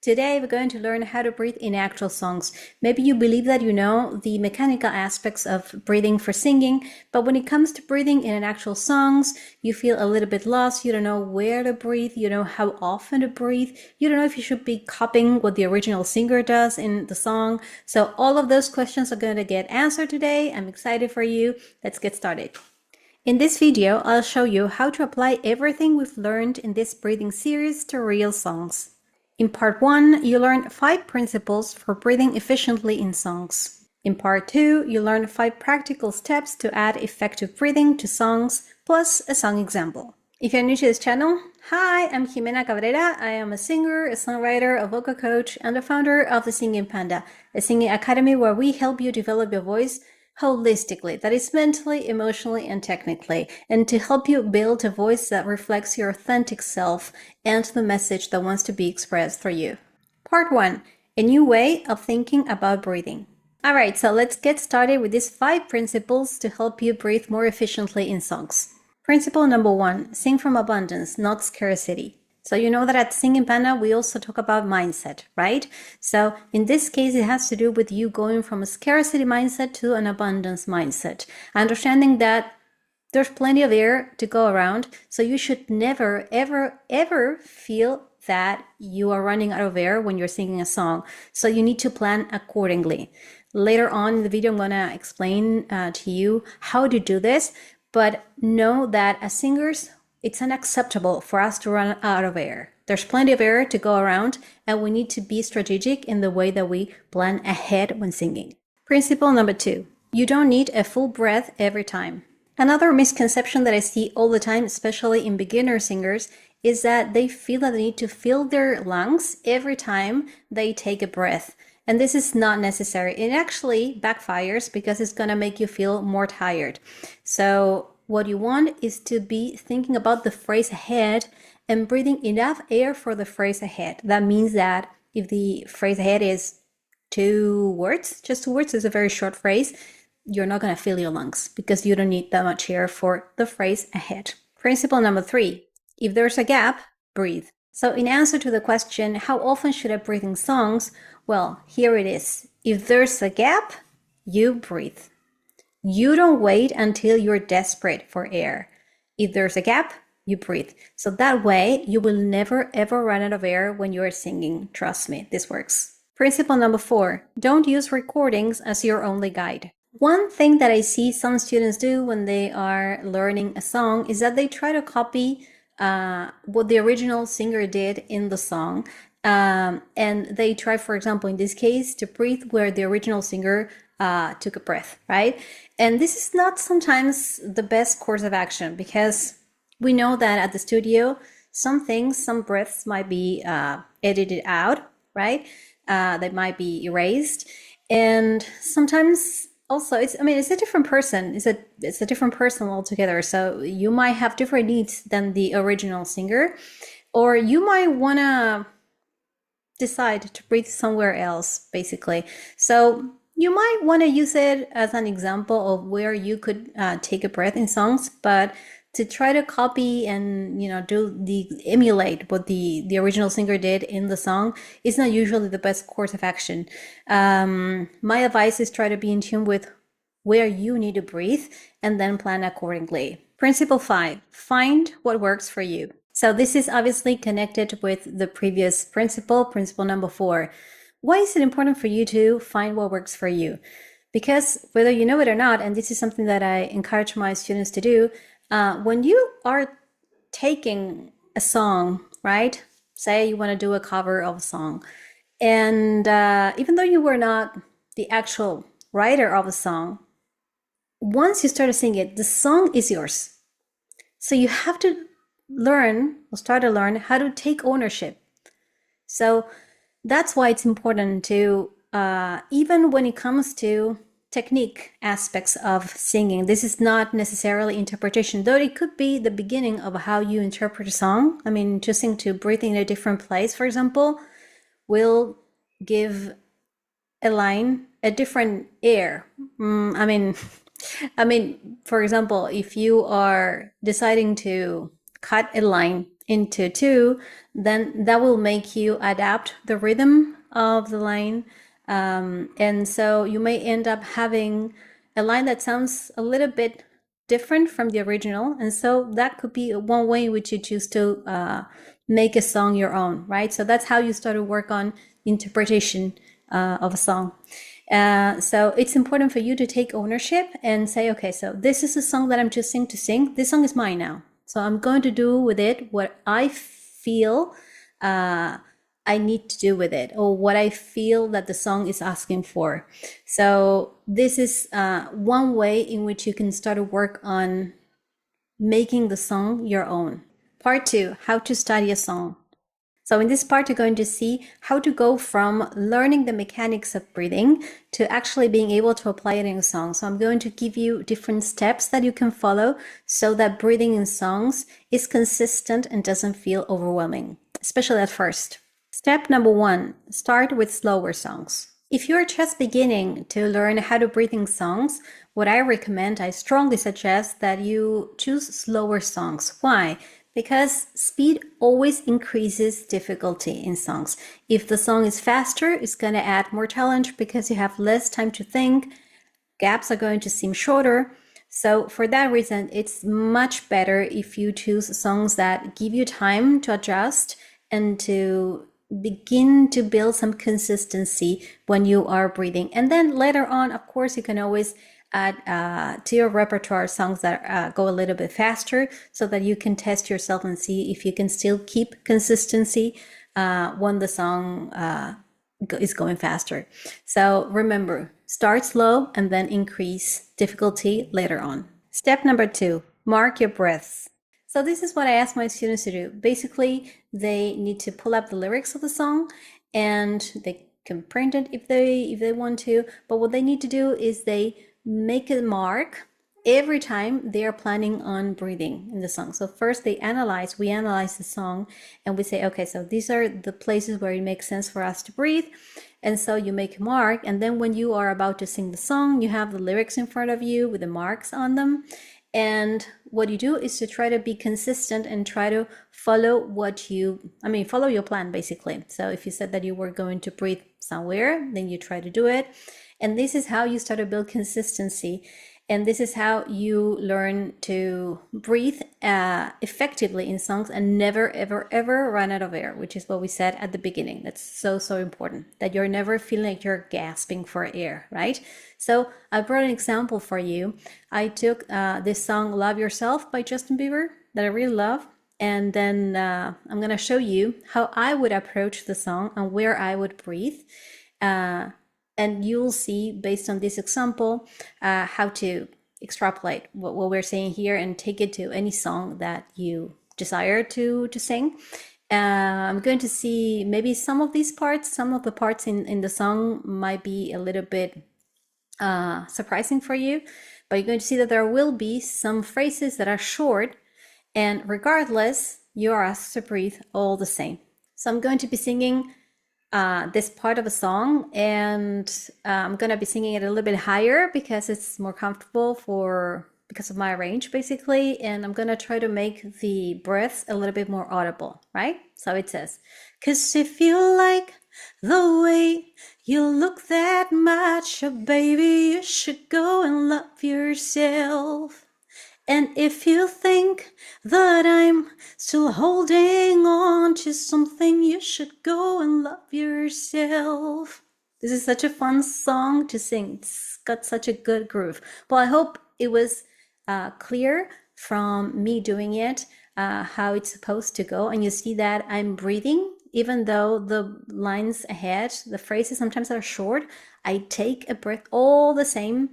Today, we're going to learn how to breathe in actual songs. Maybe you believe that you know the mechanical aspects of breathing for singing, but when it comes to breathing in an actual songs, you feel a little bit lost. You don't know where to breathe. You don't know how often to breathe. You don't know if you should be copying what the original singer does in the song. So all of those questions are going to get answered today. I'm excited for you. Let's get started. In this video, I'll show you how to apply everything we've learned in this breathing series to real songs. In part 1, you learn 5 principles for breathing efficiently in songs. In part 2, you learn 5 practical steps to add effective breathing to songs, plus a song example. If you're new to this channel, hi, I'm Jimena Cabrera. I am a singer, a songwriter, a vocal coach, and the founder of the Singing Panda, a singing academy where we help you develop your voice holistically, that is mentally, emotionally, and technically, and to help you build a voice that reflects your authentic self and the message that wants to be expressed through you. Part 1, a new way of thinking about breathing. All right, so let's get started with these 5 principles to help you breathe more efficiently in songs. Principle number 1, sing from abundance, not scarcity. So you know that at Singing Panda, we also talk about mindset, right? So in this case, it has to do with you going from a scarcity mindset to an abundance mindset. Understanding that there's plenty of air to go around, so you should never, ever, ever feel that you are running out of air when you're singing a song. So you need to plan accordingly. Later on in the video, I'm gonna explain to you how to do this, but know that as singers, it's unacceptable for us to run out of air. There's plenty of air to go around, and we need to be strategic in the way that we plan ahead when singing. Principle number 2, you don't need a full breath every time. Another misconception that I see all the time, especially in beginner singers, is that they feel that they need to fill their lungs every time they take a breath. And this is not necessary. It actually backfires because it's gonna make you feel more tired. So what you want is to be thinking about the phrase ahead and breathing enough air for the phrase ahead. That means that if the phrase ahead is 2 words, just 2 words is a very short phrase, you're not going to fill your lungs because you don't need that much air for the phrase ahead. Principle number 3, if there's a gap, breathe. So in answer to the question, how often should I breathe in songs? Well, here it is. If there's a gap, you breathe. You don't wait until you're desperate for air. If there's a gap, you breathe. So that way, you will never ever run out of air when you're singing. Trust me, this works. Principle number 4, don't use recordings as your only guide. One thing that I see some students do when they are learning a song is that they try to copy what the original singer did in the song. And they try, for example, in this case, to breathe where the original singer took a breath, right? And this is not sometimes the best course of action because we know that at the studio, some breaths might be edited out, right? They might be erased. And sometimes also, it's a different person. It's a different person altogether. So you might have different needs than the original singer, or you might want to decide to breathe somewhere else, basically. So you might want to use it as an example of where you could take a breath in songs, but to try to copy and emulate what the original singer did in the song is not usually the best course of action. My advice is try to be in tune with where you need to breathe and then plan accordingly. Principle 5, find what works for you. So this is obviously connected with the previous principle number 4. Why is it important for you to find what works for you? Because whether you know it or not, and this is something that I encourage my students to do, when you are taking a song, right? Say you want to do a cover of a song, and even though you were not the actual writer of a song, once you start to sing it, the song is yours. So you have to start to learn how to take ownership. So that's why it's important to, even when it comes to technique aspects of singing, this is not necessarily interpretation, though it could be the beginning of how you interpret a song. Choosing to breathe in a different place, for example, will give a line a different air. For example, if you are deciding to cut a line into 2, then that will make you adapt the rhythm of the line. And so you may end up having a line that sounds a little bit different from the original. And so that could be one way in which you choose to make a song your own, right? So that's how you start to work on interpretation of a song. So it's important for you to take ownership and say, okay, so this is a song that I'm choosing to sing. This song is mine now. So I'm going to do with it what I feel I need to do with it, or what I feel that the song is asking for. So this is one way in which you can start to work on making the song your own. Part 2, how to study a song. So in this part, you're going to see how to go from learning the mechanics of breathing to actually being able to apply it in a song. So I'm going to give you different steps that you can follow so that breathing in songs is consistent and doesn't feel overwhelming, especially at first. Step number 1, start with slower songs. If you're just beginning to learn how to breathe in songs, what I strongly suggest that you choose slower songs. Why? Because speed always increases difficulty in songs. If the song is faster, it's going to add more challenge because you have less time to think. Gaps are going to seem shorter. So for that reason, it's much better if you choose songs that give you time to adjust and to begin to build some consistency when you are breathing. And then later on, of course, you can always add to your repertoire songs that go a little bit faster so that you can test yourself and see if you can still keep consistency when the song is going faster. So remember, start slow and then increase difficulty later on. Step number 2, mark your breaths. So this is what I ask my students to do. Basically, they need to pull up the lyrics of the song and they can print it if they want to. But what they need to do is they make a mark every time they are planning on breathing in the song. So first we analyze the song and we say, okay, so these are the places where it makes sense for us to breathe. And so you make a mark, and then when you are about to sing the song, you have the lyrics in front of you with the marks on them. And what you do is to try to be consistent and try to follow follow your plan basically. So if you said that you were going to breathe somewhere, then you try to do it. And this is how you start to build consistency. And this is how you learn to breathe effectively in songs and never, ever, ever run out of air, which is what we said at the beginning. That's so, so important, that you're never feeling like you're gasping for air, right? So I brought an example for you. I took this song, Love Yourself by Justin Bieber, that I really love. And then I'm going to show you how I would approach the song and where I would breathe. And you'll see, based on this example, how to extrapolate what we're saying here and take it to any song that you desire to sing. I'm going to see maybe some of the parts in the song might be a little bit surprising for you, but you're going to see that there will be some phrases that are short, and regardless, you are asked to breathe all the same. So I'm going to be singing this part of a song, and I'm gonna be singing it a little bit higher because it's more comfortable because of my range basically, and I'm gonna try to make the breaths a little bit more audible, right? So it says, 'cause if you like the way you look that much, oh baby, you should go and love yourself. And if you think that I'm still holding on to something, you should go and love yourself. This is such a fun song to sing. It's got such a good groove. Well, I hope it was clear from me doing it, how it's supposed to go. And you see that I'm breathing, even though the lines ahead, the phrases sometimes are short. I take a breath all the same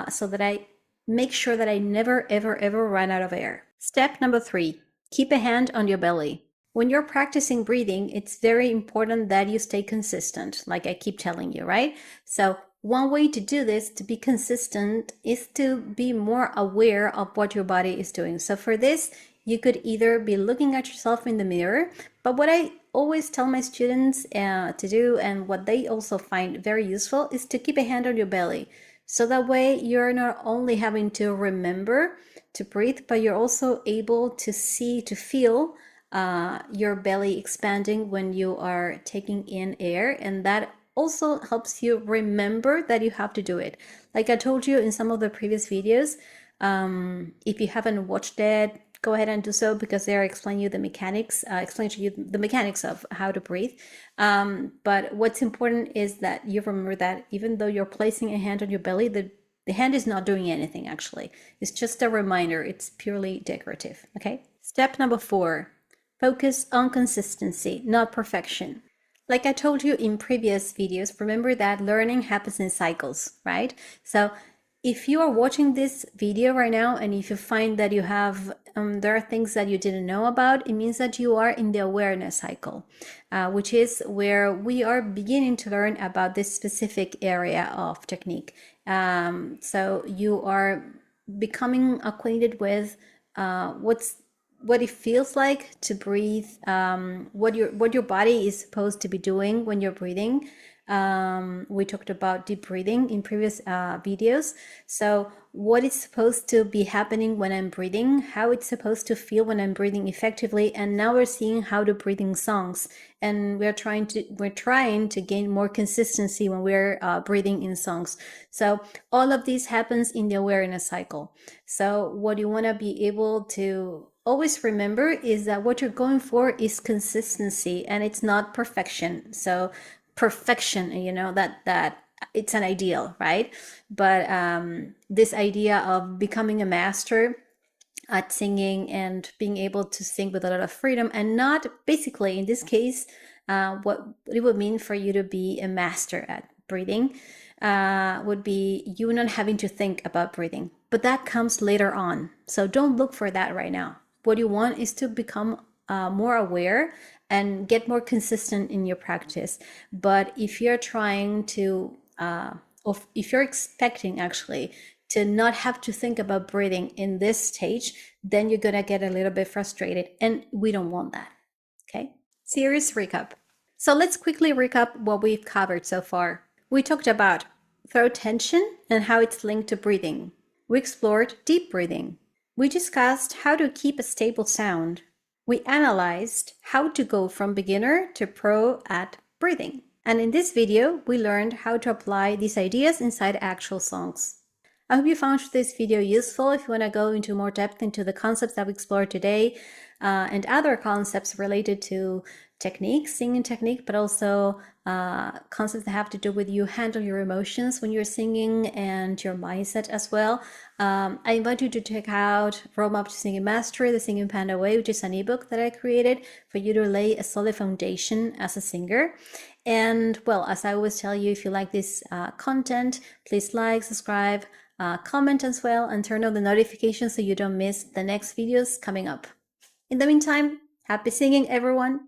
so that I make sure that I never, ever, ever run out of air. Step number 3, keep a hand on your belly. When you're practicing breathing, it's very important that you stay consistent, like I keep telling you, right? So one way to do this, to be consistent, is to be more aware of what your body is doing. So for this, you could either be looking at yourself in the mirror, but what I always tell my students to do, and what they also find very useful, is to keep a hand on your belly. So that way you're not only having to remember to breathe, but you're also able to see, to feel your belly expanding when you are taking in air, and that also helps you remember that you have to do it. Like I told you in some of the previous videos, if you haven't watched it, go ahead and do so, because they are explaining you the mechanics, explain to you the mechanics of how to breathe. But what's important is that you remember that even though you're placing a hand on your belly, the hand is not doing anything actually. It's just a reminder. It's purely decorative. Okay. Step number 4, focus on consistency, not perfection. Like I told you in previous videos, remember that learning happens in cycles, right? So if you are watching this video right now and if you find that you have there are things that you didn't know about, it means that you are in the awareness cycle, which is where we are beginning to learn about this specific area of technique. So you are becoming acquainted with what it feels like to breathe, what your body is supposed to be doing when you're breathing. We talked about deep breathing in previous videos. So what is supposed to be happening when I'm breathing, how it's supposed to feel when I'm breathing effectively, and now we're seeing how to breathe in songs, and we're trying to gain more consistency when we're breathing in songs. So all of this happens in the awareness cycle. So what you want to be able to always remember is that what you're going for is consistency, and it's not perfection. So perfection, that it's an ideal, right? But this idea of becoming a master at singing and being able to sing with a lot of freedom, and not basically in this case what it would mean for you to be a master at breathing would be you not having to think about breathing, but that comes later on. So don't look for that right now. What you want is to become more aware and get more consistent in your practice. But if you're trying to, or if you're expecting actually to not have to think about breathing in this stage, then you're gonna get a little bit frustrated, and we don't want that. Okay, serious recap. So let's quickly recap what we've covered so far. We talked about throat tension and how it's linked to breathing. We explored deep breathing. We discussed how to keep a stable sound. We analyzed how to go from beginner to pro at breathing. And in this video, we learned how to apply these ideas inside actual songs. I hope you found this video useful. If you want to go into more depth into the concepts that we explored today and other concepts related to technique, singing technique, but also concepts that have to do with you handle your emotions when you're singing and your mindset as well. I invite you to check out Roadmap to Singing Mastery, the Singing Panda Way, which is an ebook that I created for you to lay a solid foundation as a singer. And well, as I always tell you, if you like this content, please like, subscribe, comment as well, and turn on the notifications so you don't miss the next videos coming up. In the meantime, happy singing, everyone!